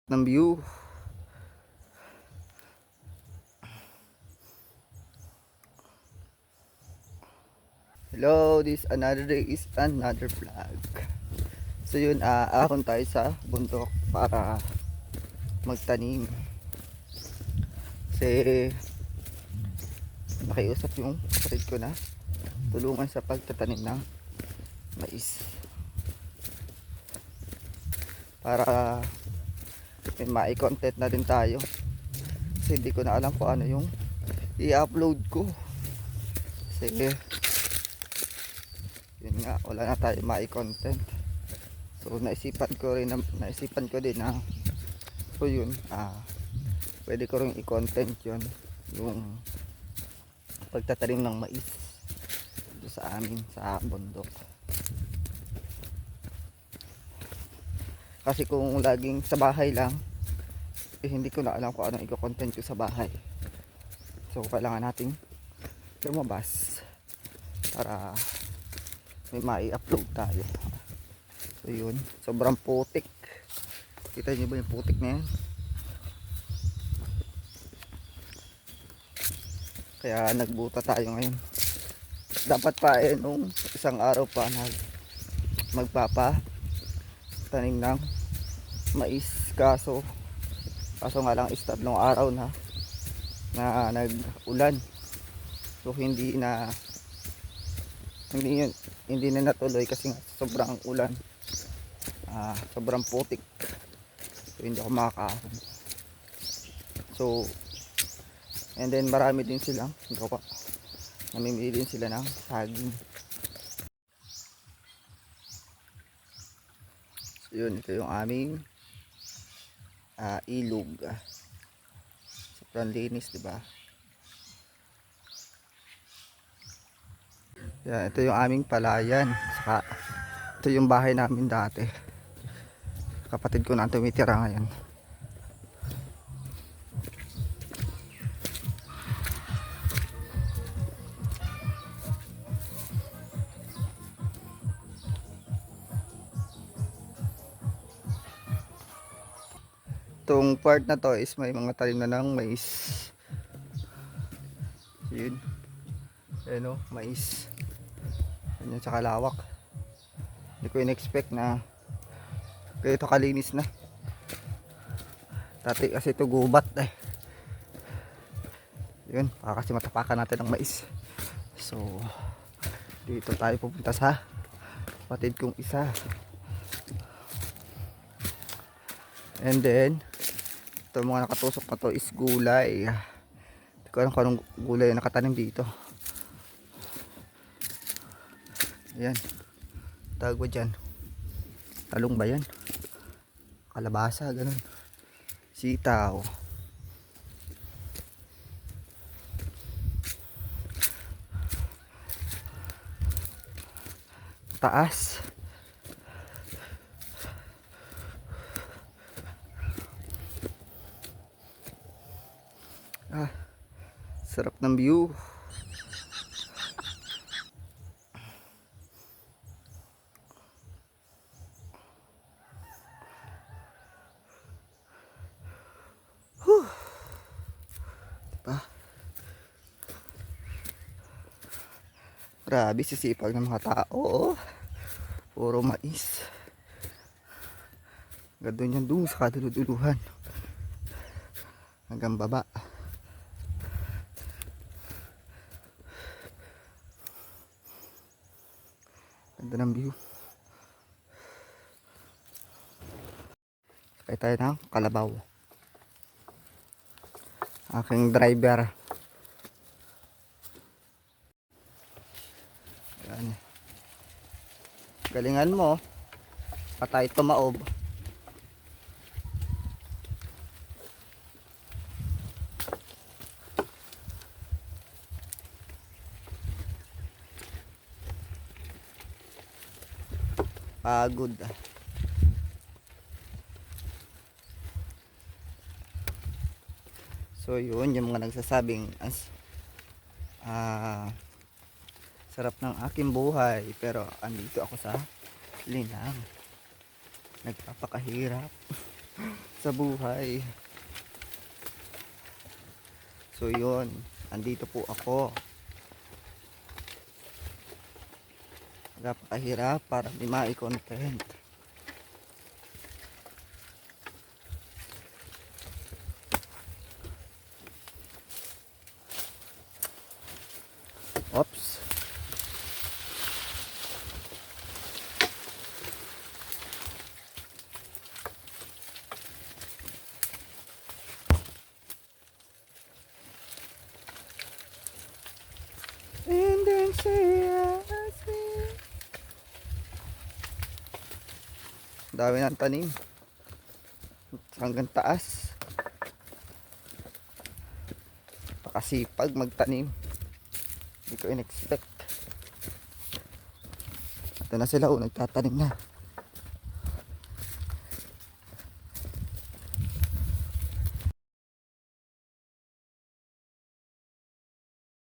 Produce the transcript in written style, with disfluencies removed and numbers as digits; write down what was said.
ng view. Hello, this another day is another vlog. So yun, ahon tayo sa bundok para magtanim. Kasi nakiusap yung kapatid ko na tulungan sa pagtatanim ng mais. Para may content na din tayo. Kasi hindi ko na alam kung ano yung i-upload ko. Kasi yun nga, wala na tayo content. So naisipan ko din na so yun, pwede ko rin i-content yun, yung pagtatanim ng mais dito sa amin sa bundok. Kasi kung laging sa bahay lang, hindi ko na alam kung anong i-content ko sa bahay. So kailangan nating lumabas para may mai-upload tayo. So yun, sobrang putik. Kita niyo ba yung putik na yan? Kaya nagbuta tayo ngayon. Dapat pa nung isang araw pa magpapa tanim ng mais, kaso nga lang start nung araw na nag-ulan. So hindi na natuloy kasi nga sobrang ulan. Sobrang putik. So hindi ako makakaahon. So and then marami din silang gawa. Namimili din sila ng saging. So yun, ito yung aming ilog. Sobrang linis, diba? Yan, ito yung aming palayan. Saka ito yung bahay namin dati. Kapatid ko na tumitira ngayon. Itong part na to is may mga talim na ng mais. Yun. Ayan o, mais. Ganyan sa kalawak. Hindi ko in-expect na ganito kalinis na. Dati kasi ito gubat eh. Yun, para kasi matapakan natin ng mais. So dito tayo pupunta sa kapatid kong isa. And then ito mga nakatusok na to is gulay. Hindi ko alam kung anong gulay na nakatanim dito. Ayan, tawag ba dyan? Talong ba yan? Kalabasa, ganun. Sitaw. Taas. Sarap ng view. Diba? Grabe sisipag ng mga tao. Puro mais. Gandun yan doon sa kaduluduluhan. Hanggang baba. Ganda ng view. Sakay tayo ng kalabaw. Aking driver. Yan. Galingan mo. Patay tumaob. Pagod. So yun, yung mga nagsasabing sarap ng aking buhay, pero andito ako sa linang, nagpapakahirap. sa buhay. So yun, andito po ako. Napakahirap para di mai-content. Oops. And then she asked me. Dami ng tanim. Hanggang taas. Pakasipag magtanim. Hindi ko in-expect. Ito na sila, nagtatanim na.